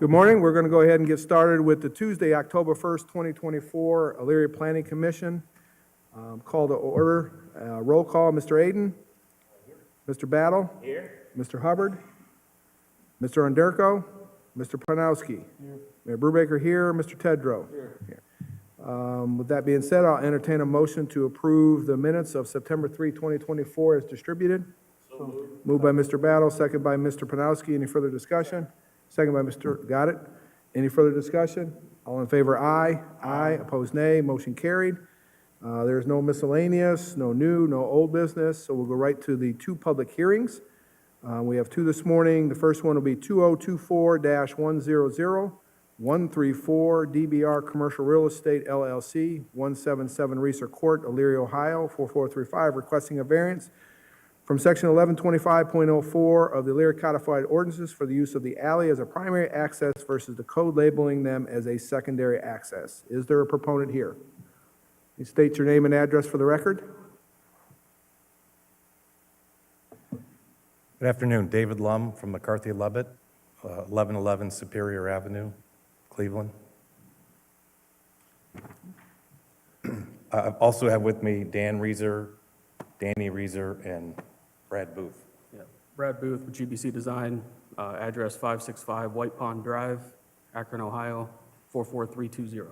Good morning. We're going to go ahead and get started with the Tuesday, October 1st, 2024 Elyria Planning Commission. Call to order. Roll call, Mr. Aden. Mr. Battle. Here. Mr. Hubbard. Mr. Underko. Mr. Pronowski. Here. Mayor Brubaker here. Mr. Tedrow. Here. With that being said, I'll entertain a motion to approve the minutes of September 3, 2024 as distributed. So moved by Mr. Battle, second by Mr. Pronowski. Any further discussion? Second by Mr. Got it. Any further discussion? All in favor, aye. Aye. Opposed, nay. Motion carried. There's no miscellaneous, no new, no old business, so we'll go right to the two public hearings. We have two this morning. The first one will be 2024-100, 134 DBR Commercial Real Estate LLC, 177 Reeser Court, Elyria, Ohio, 4435, requesting a variance from section 1125.04 of the Elyria Codified Ordinances for the use of the alley as a primary access versus the code labeling them as a secondary access. Is there a proponent here? You state your name and address for the record. Good afternoon. David Lum from McCarthy Levitt, 1111 Superior Avenue, Cleveland. I also have with me Dan Reeser, Danny Reeser, and Brad Booth. Yeah, Brad Booth with GBC Design, address 565 White Pond Drive, Akron, Ohio, 44320.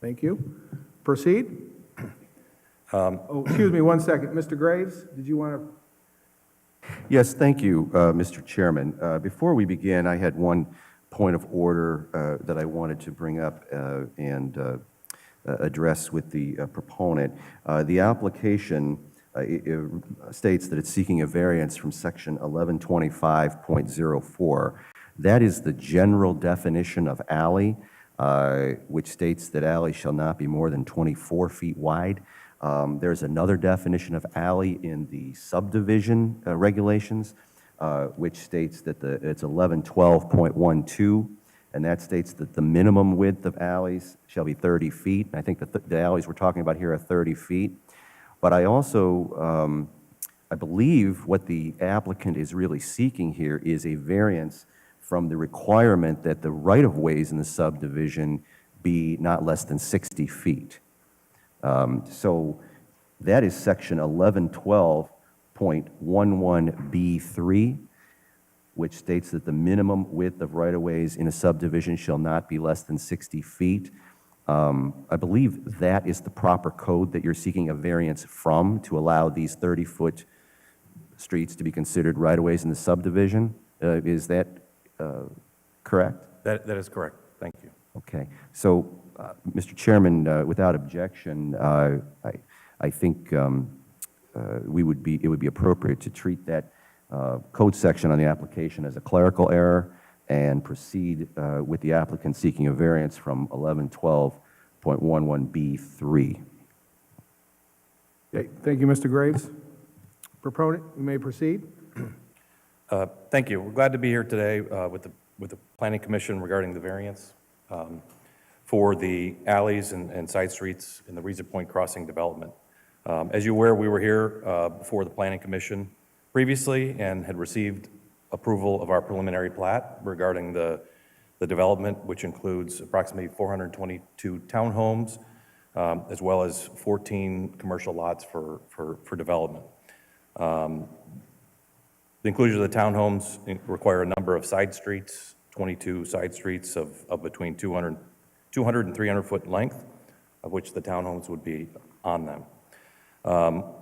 Thank you. Proceed. Excuse me one second. Mr. Graves, did you want to? Yes, thank you, Mr. Chairman. Before we begin, I had one point of order that I wanted to bring up and address with the proponent. The application states that it's seeking a variance from section 1125.04. That is the general definition of alley, which states that alley shall not be more than 24 feet wide. There's another definition of alley in the subdivision regulations, which states that it's 1112.12, and that states that the minimum width of alleys shall be 30 feet. And I think that the alleys we're talking about here are 30 feet. But I also, I believe what the applicant is really seeking here is a variance from the requirement that the right-of-ways in the subdivision be not less than 60 feet. So that is section 1112.11B3, which states that the minimum width of right-of-ways in a subdivision shall not be less than 60 feet. I believe that is the proper code that you're seeking a variance from to allow these 30-foot streets to be considered right-of-ways in the subdivision. Is that correct? That is correct. Thank you. Okay. So, Mr. Chairman, without objection, I think it would be appropriate to treat that code section on the application as a clerical error and proceed with the applicant seeking a variance from 1112.11B3. Okay, thank you, Mr. Graves. Proponent, you may proceed. Thank you. We're glad to be here today with the Planning Commission regarding the variance for the alleys and side streets in the Reeser Point Crossing development. As you're aware, we were here before the Planning Commission previously and had received approval of our preliminary plat regarding the development, which includes approximately 422 townhomes, as well as 14 commercial lots for development. The inclusion of the townhomes require a number of side streets, 22 side streets of between 200 and 300 foot in length, of which the townhomes would be on them.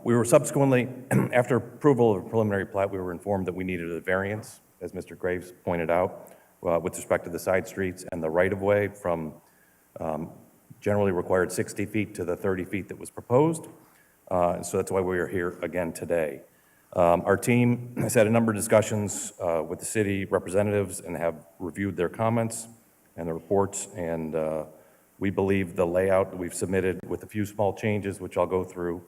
We were subsequently, after approval of a preliminary plat, we were informed that we needed a variance, as Mr. Graves pointed out, with respect to the side streets and the right-of-way from generally required 60 feet to the 30 feet that was proposed. So that's why we are here again today. Our team has had a number of discussions with the city representatives and have reviewed their comments and the reports, and we believe the layout that we've submitted with a few small changes, which I'll go through,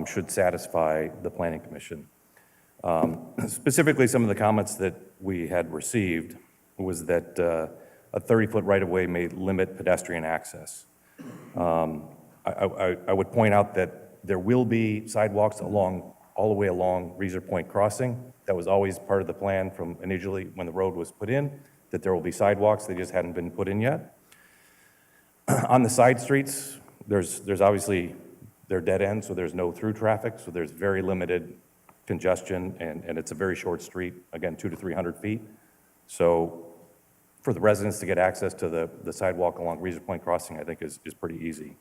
should satisfy the Planning Commission. Specifically, some of the comments that we had received was that a 30-foot right-of-way may limit pedestrian access. I would point out that there will be sidewalks all the way along Reeser Point Crossing. That was always part of the plan from initially when the road was put in. that there will be sidewalks, they just hadn't been put in yet. On the side streets, there's obviously, they're dead ends, so there's no through traffic, so there's very limited congestion, and it's a very short street, again, 200 to 300 feet. So for the residents to get access to the sidewalk along Reason Point Crossing, I think is pretty easy.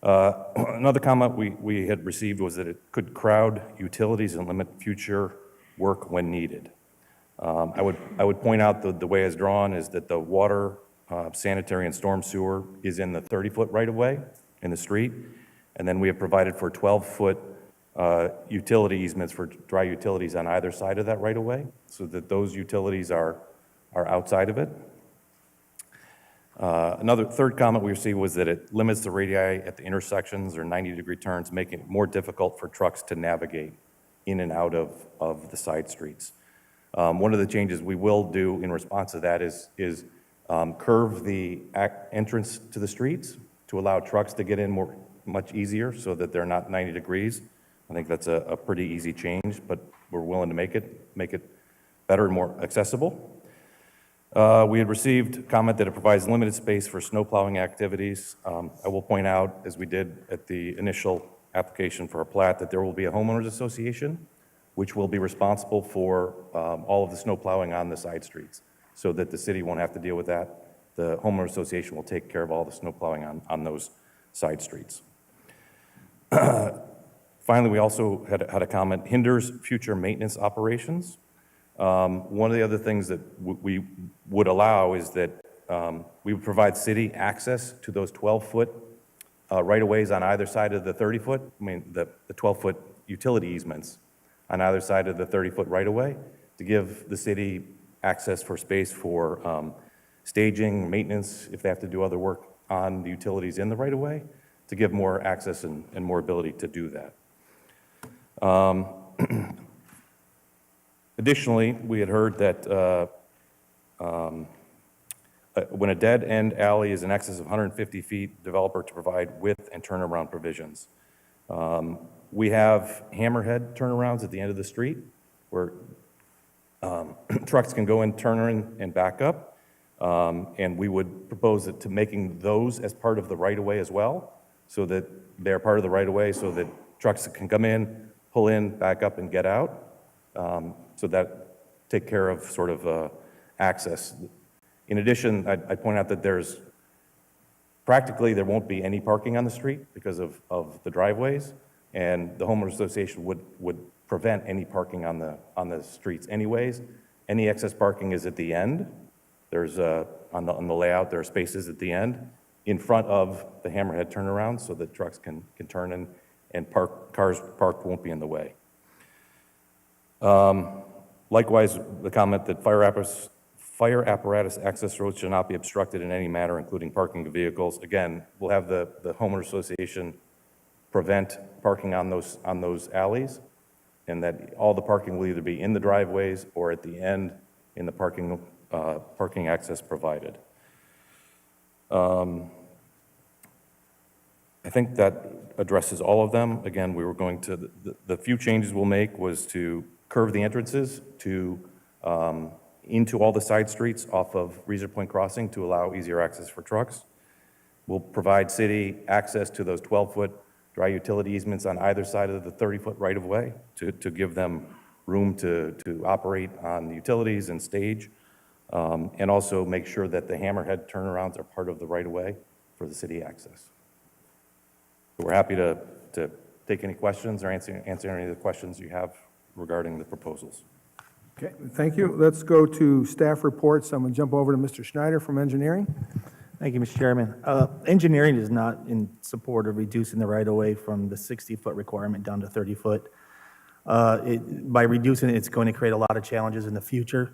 Another comment we had received was that it could crowd utilities and limit future work when needed. I would point out the way it's drawn is that the water, sanitary and storm sewer is in the 30-foot right-of-way in the street, and then we have provided for 12-foot utility easements for dry utilities on either side of that right-of-way, so that those utilities are outside of it. Another third comment we received was that it limits the radii at the intersections or 90-degree turns, making it more difficult for trucks to navigate in and out of the side streets. One of the changes we will do in response to that is curve the entrance to the streets to allow trucks to get in much easier so that they're not 90 degrees. I think that's a pretty easy change, but we're willing to make it better and more accessible. We had received comment that it provides limited space for snow plowing activities. I will point out, as we did at the initial application for a plat, that there will be a homeowners association which will be responsible for all of the snow plowing on the side streets, so that the city won't have to deal with that. The homeowner association will take care of all the snow plowing on those side streets. Finally, we also had a comment, hinders future maintenance operations. One of the other things that we would allow is that we would provide city access to those 12-foot right-of-ways on either side of the 30-foot, the 12-foot utility easements on either side of the 30-foot right-of-way to give the city access for space for staging, maintenance, if they have to do other work on the utilities in the right-of-way, to give more access and more ability to do that. Additionally, we had heard that when a dead-end alley is in excess of 150 feet, developer to provide width and turnaround provisions. We have hammerhead turnarounds at the end of the street where trucks can go in, turn in, and back up. And we would propose it to making those as part of the right-of-way as well, so that they're part of the right-of-way, so that trucks can come in, pull in, back up, and get out. So that take care of sort of access. In addition, I'd point out that practically there won't be any parking on the street because of the driveways, and the homeowners association would prevent any parking on the streets anyways. Any excess parking is at the end. There's on the layout, there are spaces at the end in front of the hammerhead turnaround so that trucks can turn in and cars parked won't be in the way. Likewise, the comment that fire apparatus access roads should not be obstructed in any manner, including parking of vehicles. Again, we'll have the homeowner association prevent parking on those alleys, and that all the parking will either be in the driveways or at the end in the parking access provided. I think that addresses all of them. Again, we were going to, the few changes we'll make was to curve the entrances into all the side streets off of Reason Point Crossing to allow easier access for trucks. We'll provide city access to those 12-foot dry utility easements on either side of the 30-foot right-of-way to give them room to operate on the utilities and stage, and also make sure that the hammerhead turnarounds are part of the right-of-way for the city access. So we're happy to take any questions or answer any of the questions you have regarding the proposals. Okay, thank you. Let's go to staff reports. I'm going to jump over to Mr. Schneider from engineering. Thank you, Mr. Chairman. Engineering is not in support of reducing the right-of-way from the 60-foot requirement down to 30-foot. By reducing it, it's going to create a lot of challenges in the future.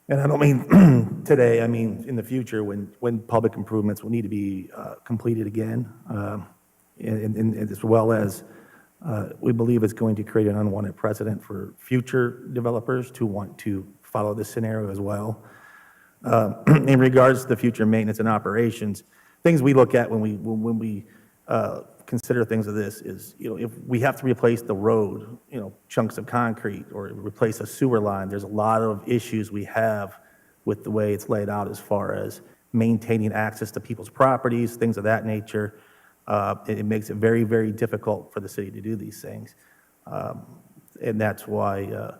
And I don't mean today, I mean in the future when public improvements will need to be completed again, and as well as we believe it's going to create an unwanted precedent for future developers to want to follow this scenario as well. In regards to the future maintenance and operations, things we look at when we consider things of this is, if we have to replace the road, chunks of concrete, or replace a sewer line, there's a lot of issues we have with the way it's laid out as far as maintaining access to people's properties, things of that nature. It makes it very, very difficult for the city to do these things. And that's why,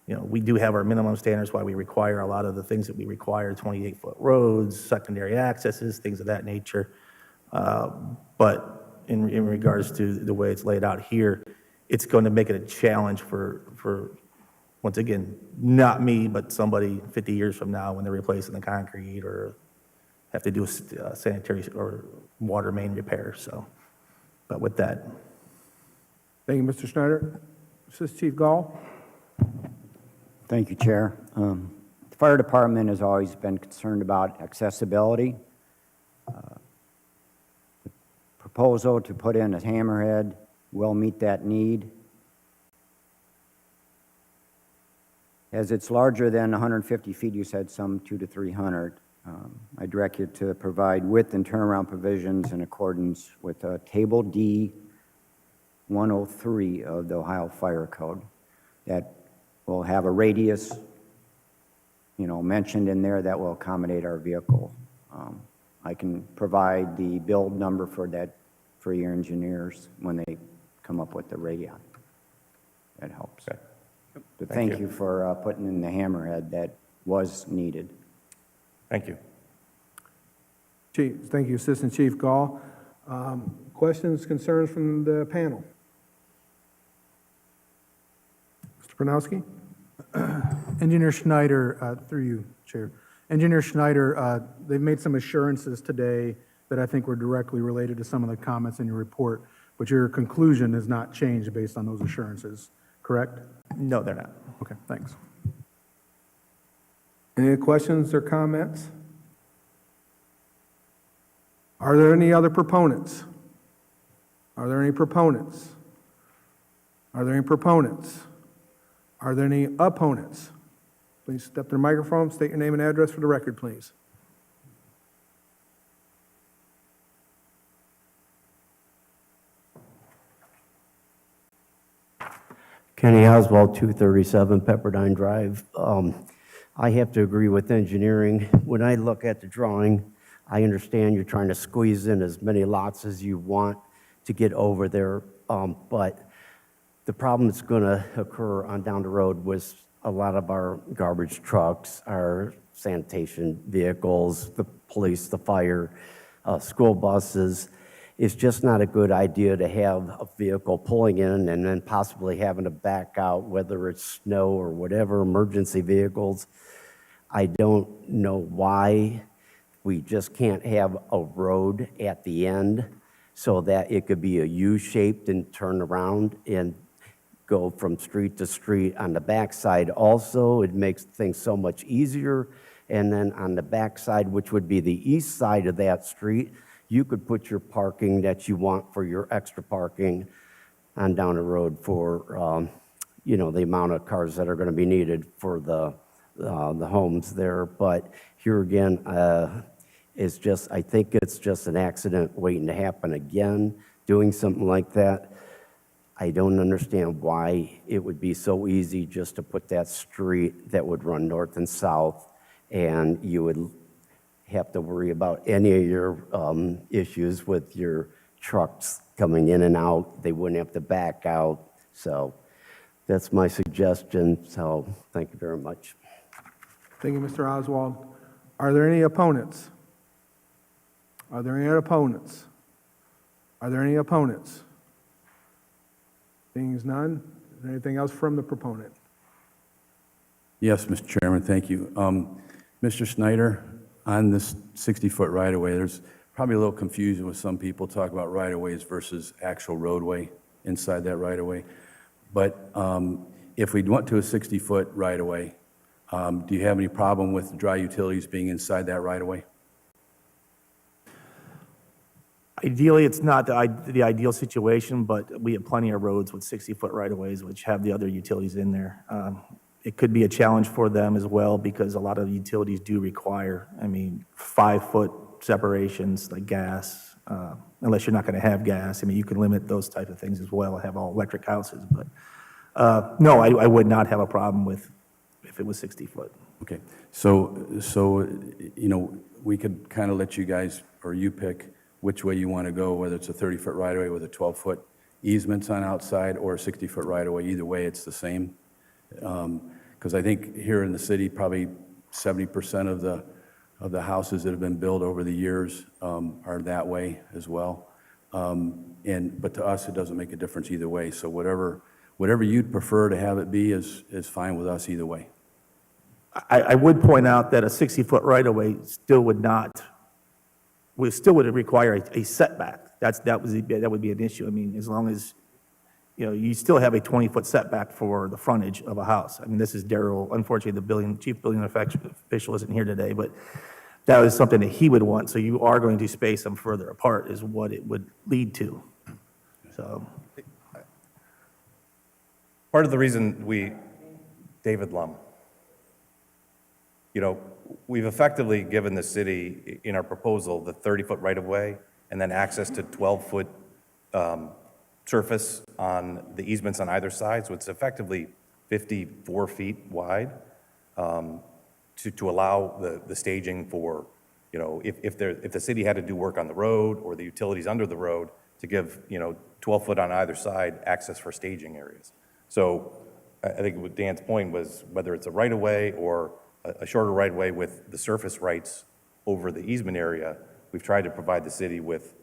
we do have our minimum standards, why we require a lot of the things that we require, 28-foot roads, secondary accesses, things of that nature. But in regards to the way it's laid out here, it's going to make it a challenge for, once again, not me, but somebody 50 years from now when they're replacing the concrete or have to do a sanitary or water main repair, so. But with that, Thank you, Mr. Schneider. Assistant Chief Gall? Thank you, Chair. The fire department has always been concerned about accessibility. The proposal to put in a hammerhead will meet that need. As it's larger than 150 feet, you said some 200 to 300. I direct you to provide width and turnaround provisions in accordance with Table D 103 of the Ohio Fire Code. That will have a radius, mentioned in there that will accommodate our vehicle. I can provide the build number for that for your engineers when they come up with the radii. That helps. Okay. But Thank thank you. you for putting in the hammerhead that was needed. Thank you. Chief, thank you, Assistant Chief Gall. Questions, concerns from the panel? Mr. Pronowski? Engineer Schneider, through you, Chair. Engineer Schneider, they've made some assurances today that I think were directly related to some of the comments in your report, but your conclusion has not changed based on those assurances, correct? no, they're not. Okay, thanks. Any questions or comments? Are there any other proponents? Are there any proponents? Are there any proponents? Are there any opponents? Please step to the microphone, state your name and address for the record, please. Kenny Oswald, 237 Pepperdine Drive. I have to agree with engineering. When I look at the drawing, I understand you're trying to squeeze in as many lots as you want to get over there, but the problem that's going to occur on down the road was a lot of our garbage trucks, our sanitation vehicles, the police, the fire, school buses. It's just not a good idea to have a vehicle pulling in and then possibly having to back out, whether it's snow or whatever, emergency vehicles. I don't know why we just can't have a road at the end so that it could be a U-shaped and turn around and go from street to street on the backside. Also, it makes things so much easier. And then on the backside, which would be the east side of that street, you could put your parking that you want for your extra parking on down the road for, the amount of cars that are going to be needed for the homes there. But here again, I think it's just an accident waiting to happen again, doing something like that. I don't understand why it would be so easy just to put that street that would run north and south, and you would have to worry about any of your issues with your trucks coming in and out. They wouldn't have to back out. So that's my suggestion. So thank you very much. Thank you, Mr. Oswald. Are there any opponents? Are there any opponents? Are there any opponents? Seeing as none, is there anything else from the proponent? Yes, Mr. Chairman, thank you. Mr. Snyder, on this 60-foot right-of-way, there's probably a little confusion with some people talk about right-of-ways versus actual roadway inside that right-of-way. But if we went to a 60-foot right-of-way, do you have any problem with dry utilities being inside that right-of-way? Ideally, it's not the ideal situation, but we have plenty of roads with 60-foot right-of-ways which have the other utilities in there. It could be a challenge for them as well because a lot of utilities do require, 5-foot separations like gas, unless you're not going to have gas. You can limit those type of things as well, have all electric houses. But no, I would not have a problem with if it was 60 foot. Okay, you know, we could kind of let you guys, or you pick which way you want to go, whether it's a 30-foot right-of-way with a 12-foot easements on outside, or a 60-foot right-of-way. Either way, it's the same. Because I think here in the city, probably 70% of the houses that have been built over the years are that way as well. But to us, it doesn't make a difference either way. So whatever you'd prefer to have it be is fine with us either way. I would point out that a 60-foot right-of-way still would require a setback. That would be an issue. I mean, as long as, you know, you still have a 20-foot setback for the frontage of a house. I mean, this is Daryl, unfortunately, the chief building official isn't here today, but that was something that he would want. So you are going to space them further apart is what it would lead to. So, Part of the reason David Lum, you know, we've effectively given the city, in our proposal, the 30-foot right-of-way, and then access to 12-foot surface on the easements on either side, so it's effectively 54 feet wide, to allow the staging for, you know, if the city had to do work on the road or the utilities under the road, to give, you know, 12 foot on either side access for staging areas. So I think what Dan's point was, whether it's a right-of-way or a shorter right-of-way with the surface rights over the easement area, we've tried to provide the city with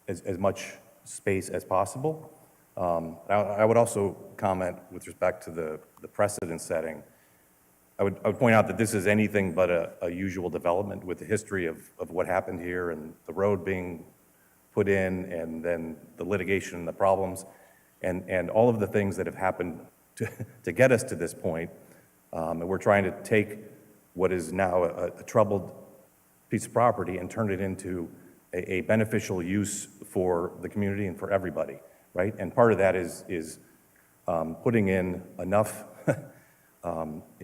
as much space as possible. I would also comment with respect to the precedent setting. I would point out that this is anything but a usual development with the history of what happened here and the road being put in and then the litigation and the problems and all of the things that have happened to get us to this point. And we're trying to take what is now a troubled piece of property and turn it into a beneficial use for the community and for everybody, right? And part of that is putting in enough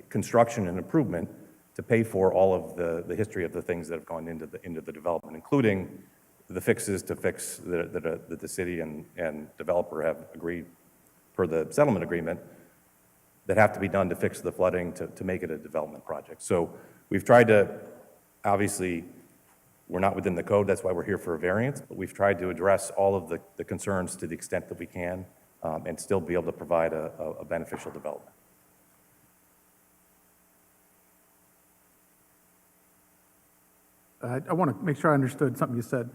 construction and improvement to pay for all of the history of the things that have gone into the development, including the fixes to fix that the city and developer have agreed per the settlement agreement that have to be done to fix the flooding to make it a development project. So we've tried to, obviously, we're not within the code, that's why we're here for a variance, but we've tried to address all of the concerns to the extent that we can and still be able to provide a beneficial development. I want to make sure I understood something you said.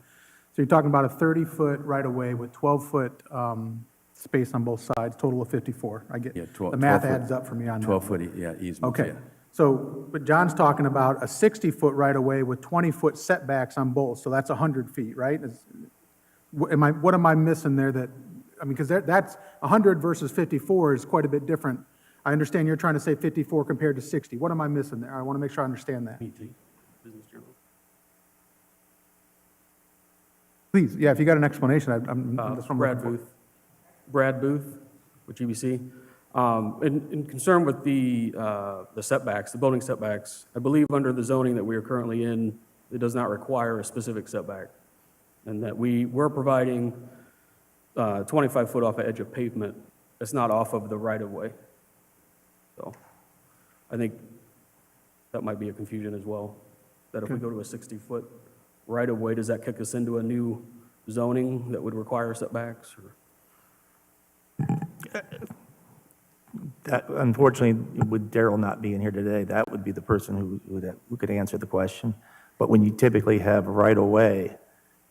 So you're talking about a 30-foot right-of-way with 12-foot space on both sides, total of 54. I get, Yeah, the math 12 foot. adds up for me on that. 12-foot, yeah, easements, Okay, yeah. so, but John's talking about a 60-foot right-of-way with 20-foot setbacks on both, so that's 100 feet, right? What am I missing there that, I mean, because that's 100 versus 54 is quite a bit different. I understand you're trying to say 54 compared to 60. What am I missing there? I want to make sure I understand that. Please, yeah, if you got an explanation, that's what I'm Brad looking for. Booth. Brad Booth with GBC. In concern with the setbacks, the building setbacks, I believe under the zoning that we are currently in, it does not require a specific setback. And that we're providing 25 foot off the edge of pavement. That's not off of the right-of-way. So I think that might be a confusion as well, that if we go to a 60-foot right-of-way, does that kick us into a new zoning that would require setbacks? Or? that, unfortunately, with Daryl not being here today, that would be the person who could answer the question. But when you typically have right-of-way,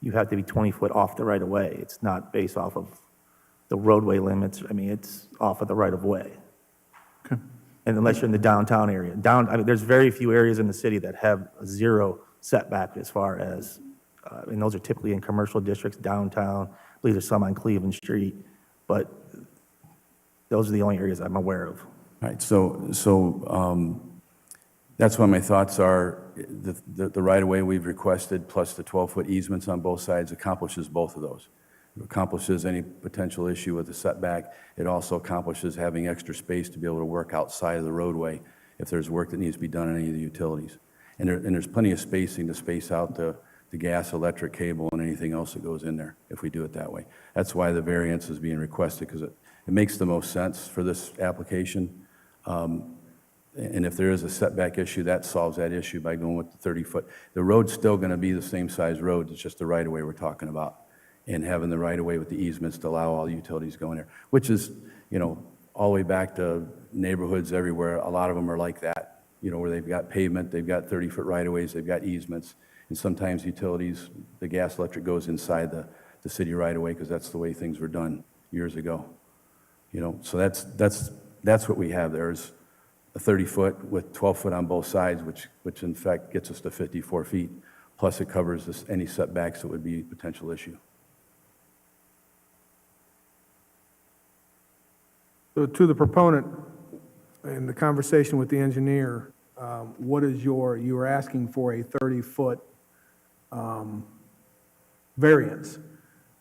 you have to be 20 foot off the right-of-way. It's not based off of the roadway limits. I mean, it's off of the right-of-way. And unless you're in the downtown area. I mean, there's very few areas in the city that have a zero setback as far as, and those are typically in commercial districts, downtown. I believe there's some on Cleveland Street, but those are the only areas I'm aware of. All right, so that's why my thoughts are, the right-of-way we've requested plus the 12-foot easements on both sides accomplishes both of those. It accomplishes any potential issue with the setback. It also accomplishes having extra space to be able to work outside of the roadway if there's work that needs to be done on any of the utilities. And there's plenty of spacing to space out the gas, electric cable, and anything else that goes in there if we do it that way. That's why the variance is being requested, because it makes the most sense for this application. And if there is a setback issue, that solves that issue by going with the 30-foot. The road's still going to be the same size road, it's just the right-of-way we're talking about. And having the right-of-way with the easements to allow all utilities going there, which is, all the way back to neighborhoods everywhere. A lot of them are like that, where they've got pavement, they've got 30-foot right-of-ways, they've got easements. And sometimes utilities, the gas, electric goes inside the city right-of-way because that's the way things were done years ago. So that's what we have there is a 30-foot with 12-foot on both sides, which in fact gets us to 54 feet. Plus it covers any setbacks that would be a potential issue. So to the proponent, in the conversation with the engineer, what is you were asking for a 30-foot variance,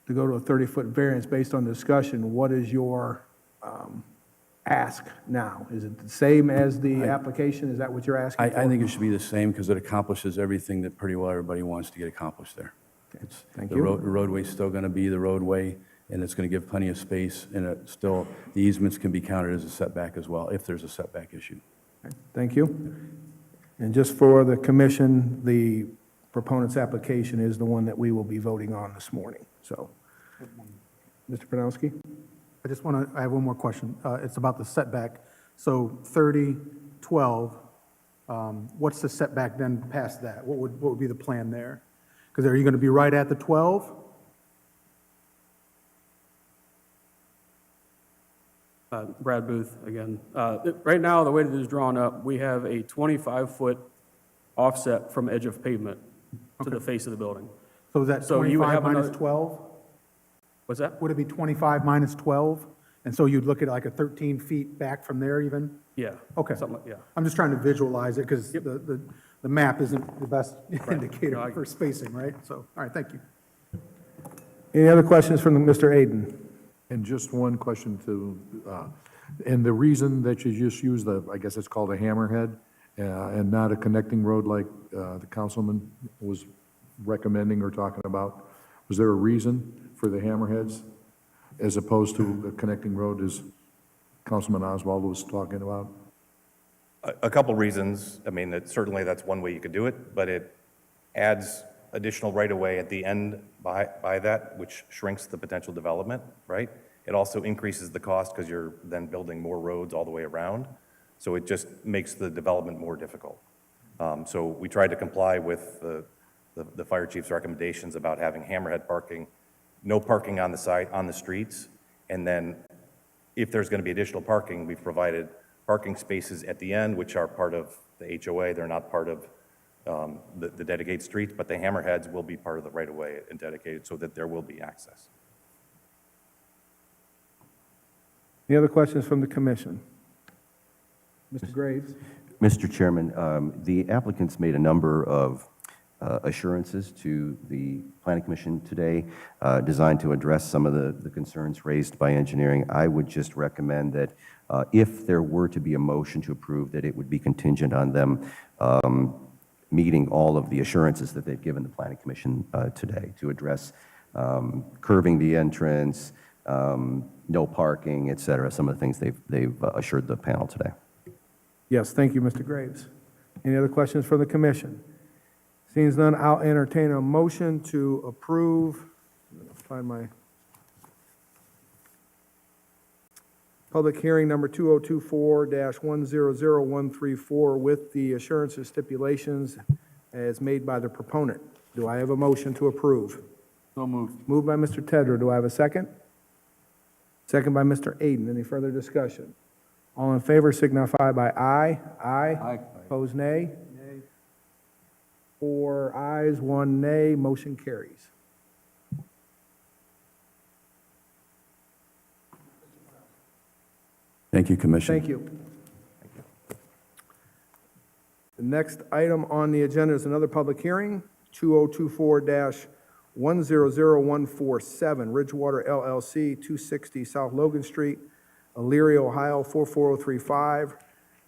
to go to a 30-foot variance based on discussion. What is your ask now? Is it the same as the application? Is that what you're asking for? I think it should be the same because it accomplishes everything that pretty well everybody wants to get accomplished there. It's- Thank the you. road- The roadway's still going to be the roadway, and it's going to give plenty of space, and the easements can be counted as a setback as well, if there's a setback issue. Okay, thank you. And just for the commission, the proponent's application is the one that we will be voting on this morning, so. Mr. Pronowski? I have one more question. It's about the setback. So 30, 12, what's the setback then past that? What would be the plan there? Because are you going to be right at the 12? Brad Booth, again. Right now, the way that it is drawn up, we have a 25-foot offset from edge of pavement to the face of the building. So is that So you would 25 have minus another- 12? What's that? Would it be 25 minus 12? And so you'd look at like a 13 feet back from there even? Yeah. Okay. Something like, yeah. I'm just trying to visualize it because the map isn't the best No, indicator I- for spacing, right? So, all right, thank you. Any other questions from Mr. Aden? And just one question and the reason that you just use I guess it's called a hammerhead, and not a connecting road like the councilman was recommending or talking about, was there a reason for the hammerheads as opposed to a connecting road as Councilman Oswald was talking about? A couple reasons. I mean, certainly that's one way you could do it, but it adds additional right-of-way at the end by that, which shrinks the potential development, right? It also increases the cost because you're then building more roads all the way around. So it just makes the development more difficult. So we tried to comply with the fire chief's recommendations about having hammerhead parking, no parking on the side, on the streets, and then if there's going to be additional parking, we've provided parking spaces at the end, which are part of the HOA. They're not part of the dedicated streets, but the hammerheads will be part of the right-of-way and dedicated so that there will be access. Any other questions from the commission? Mr. Graves? Mr. Chairman, the applicants made a number of assurances to the Planning Commission today designed to address some of the concerns raised by engineering. I would just recommend that if there were to be a motion to approve, that it would be contingent on them meeting all of the assurances that they've given the Planning Commission today to address curving the entrance, no parking, et cetera, some of the things they've assured the panel today. Yes, thank you, Mr. Graves. Any other questions from the commission? Seeing as none, I'll entertain a motion to approve, find my public hearing number 2024-100134 with the assurances stipulations as made by the proponent. Do I have a motion to approve? So moved. Moved by Mr. Tedder. Do I have a second? Second by Mr. Aden. Any further discussion? All in favor signify by aye. Aye. Opposed, nay. 4 ayes, 1 nay, motion carries. Thank you, Commission. Thank you. The next item on the agenda is another public hearing, 2024-100147, Ridgewater LLC, 260 South Logan Street, Elyria, Ohio, 44035.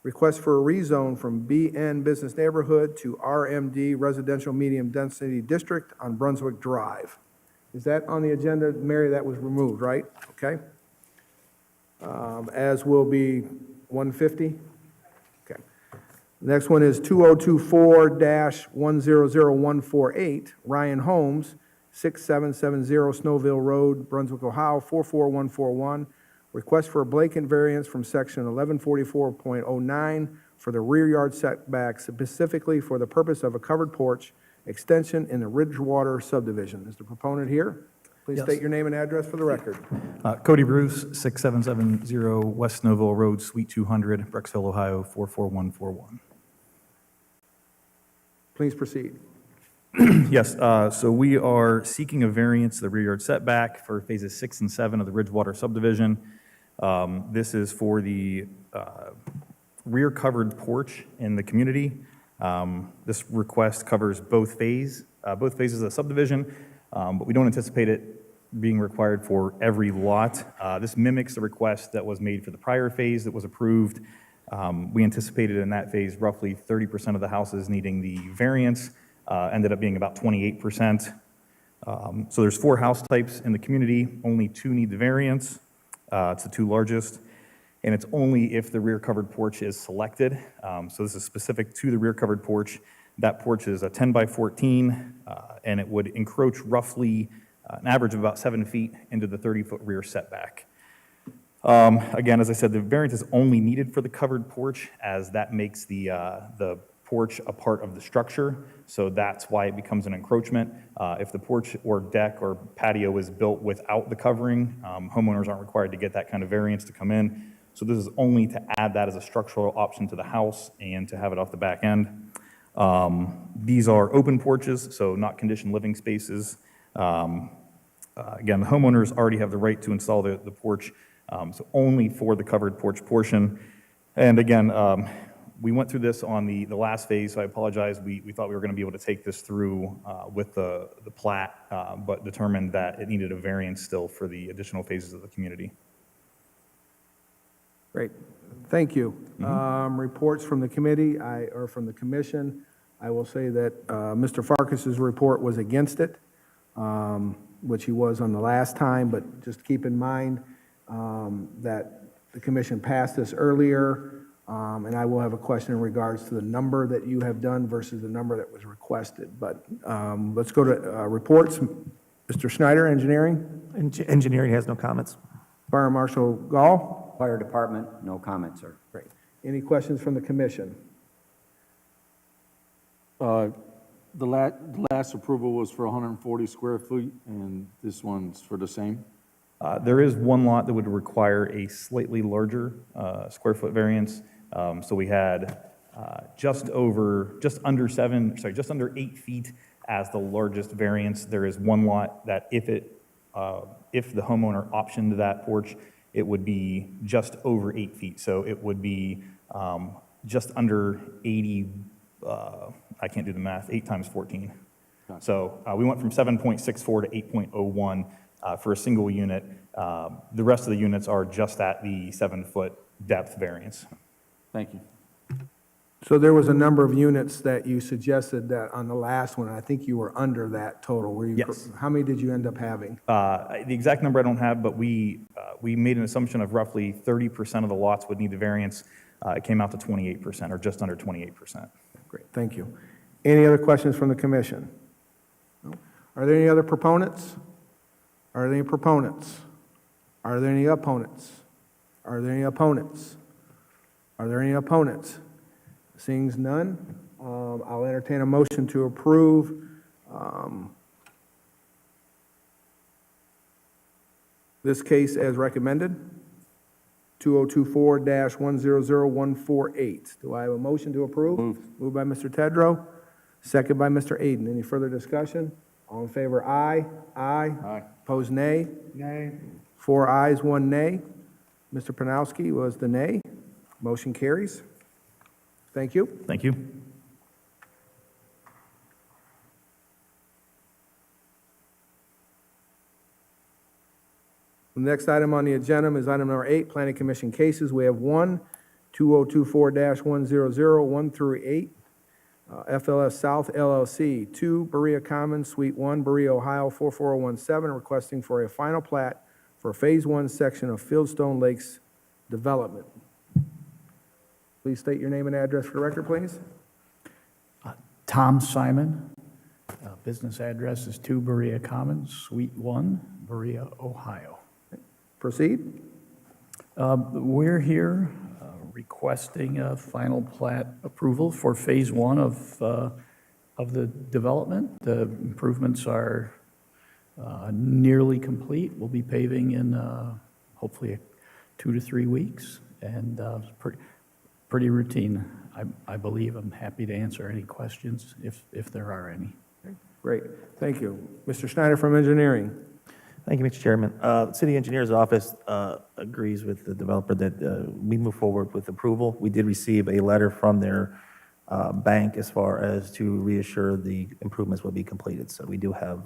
Request for a rezone from BN Business Neighborhood to RMD Residential Medium Density District on Brunswick Drive. Is that on the agenda? Mary, that was removed, right? Okay. As will be 150? Okay. Next one is 2024-100148, Ryan Holmes, 6770 Snowville Road, Brunswick, Ohio, 44141. Request for a blanket variance from section 1144.09 for the rear yard setback, specifically for the purpose of a covered porch extension in the Ridgewater subdivision. Is the proponent here? Please Yes. state your name and address for the record. Cody Bruce, 6770 West Snowville Road, Suite 200, Brecksville, Ohio, 44141. Please proceed. Yes, so we are seeking a variance to the rear yard setback for phases 6 and 7 of the Ridgewater subdivision. This is for the rear covered porch in the community. This request covers both phases of the subdivision, but we don't anticipate it being required for every lot. This mimics the request that was made for the prior phase that was approved. We anticipated in that phase roughly 30% of the houses needing the variance, ended up being about 28%. So there's 4 house types in the community, only 2 need the variance. It's the 2 largest, and it's only if the rear covered porch is selected. So this is specific to the rear covered porch. That porch is a 10 by 14, and it would encroach roughly an average of about 7 feet into the 30-foot rear setback. Again, as I said, the variance is only needed for the covered porch, as that makes the porch a part of the structure, so that's why it becomes an encroachment. If the porch or deck or patio is built without the covering, homeowners aren't required to get that kind of variance to come in. So this is only to add that as a structural option to the house and to have it off the back end. These are open porches, so not conditioned living spaces. Again, the homeowners already have the right to install the porch, so only for the covered porch portion. And again, we went through this on the last phase, so I apologize. We thought we were going to be able to take this through with the plat, but determined that it needed a variance still for the additional phases of the community. Great, thank you. Reports from the committee, or from the commission. I will say that Mr. Farkas's report was against it, which he was on the last time, but just keep in mind that the commission passed this earlier, and I will have a question in regards to the number that you have done versus the number that was requested. But let's go to reports. Mr. Schneider, engineering. Engineering has no comments. Fire Marshal Gall. Fire Department, no comment, sir. Great. Any questions from the commission? The last approval was for 140 square feet, and this one's for the same? There is one lot that would require a slightly larger square foot variance. So we had just under 8 feet as the largest variance. There is one lot that if the homeowner optioned that porch, it would be just over 8 feet. So it would be just under 80, I can't do the math, 8 times 14. Gotcha. So we went from 7.64 to 8.01 for a single unit. The rest of the units are just at the 7-foot depth variance. Thank you. So there was a number of units that you suggested that on the last one, I think you were under that total. Were you? Yes. How many did you end up having? The exact number I don't have, but we made an assumption of roughly 30% of the lots would need the variance. It came out to 28%, or just under 28%. Great, thank you. Any other questions from the commission? No? Are there any other proponents? Are there any proponents? Are there any opponents? Are there any opponents? Are there any opponents? Seeing none, I'll entertain a motion to approve this case as recommended, 2024-100148. Do I have a motion to approve? Moved by Mr. Tedrow, second by Mr. Aden. Any further discussion? All in favor, aye. Aye. Aye. Opposed, nay. Nay. 4 ayes, 1 nay. Mr. Panowski was the nay. Motion carries. Thank you. Thank you. The next item on the agenda is item number 8, Planning Commission cases. We have 1, 2024-100, 1 through 8. FLS South LLC, 2 Berea Commons, Suite 1, Berea, Ohio, 44017, requesting for a final plat for Phase 1 section of Fieldstone Lakes development. Please state your name and address for the record, please. Tom Simon. Business address is 2 Berea Commons, Suite 1, Berea, Ohio. Proceed. We're here requesting a final plat approval for Phase 1 of the development. The improvements are nearly complete. We'll be paving in hopefully 2 to 3 weeks, and pretty routine, I believe. I'm happy to answer any questions if there are any. Great, thank you. Mr. Schneider from Engineering. Thank you, Mr. Chairman. The City Engineer's Office agrees with the developer that we move forward with approval. We did receive a letter from their bank as far as to reassure the improvements will be completed, so we do have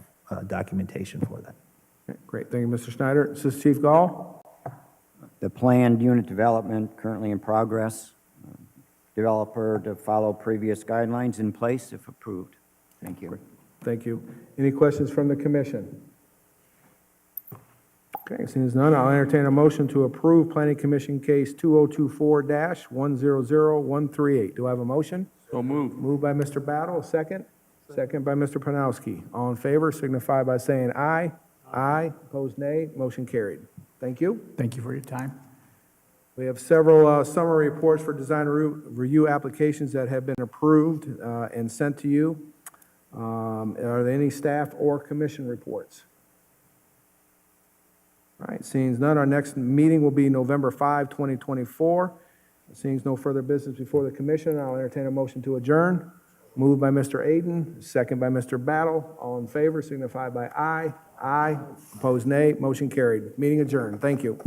documentation for that. Okay, great, thank you, Mr. Schneider. Assistant Chief Gall? The planned unit development currently in progress. Developer to follow previous guidelines in place if approved. Thank you. Thank you. Any questions from the commission? Okay, seeing as none, I'll entertain a motion to approve Planning Commission Case 2024-100138. Do I have a motion? So moved. Moved by Mr. Battle, second? Second by Mr. Panowski. All in favor signify by saying aye. Aye. Opposed, nay. Motion carried. Thank you. Thank you for your time. We have several summary reports for design review applications that have been approved and sent to you. Are there any staff or commission reports? All right, seeing none, our next meeting will be November 5, 2024. Seeing no further business before the commission, I'll entertain a motion to adjourn. Moved by Mr. Aden, second by Mr. Battle. All in favor signify by aye. Aye. Opposed, nay. Motion carried. Meeting adjourned. Thank you.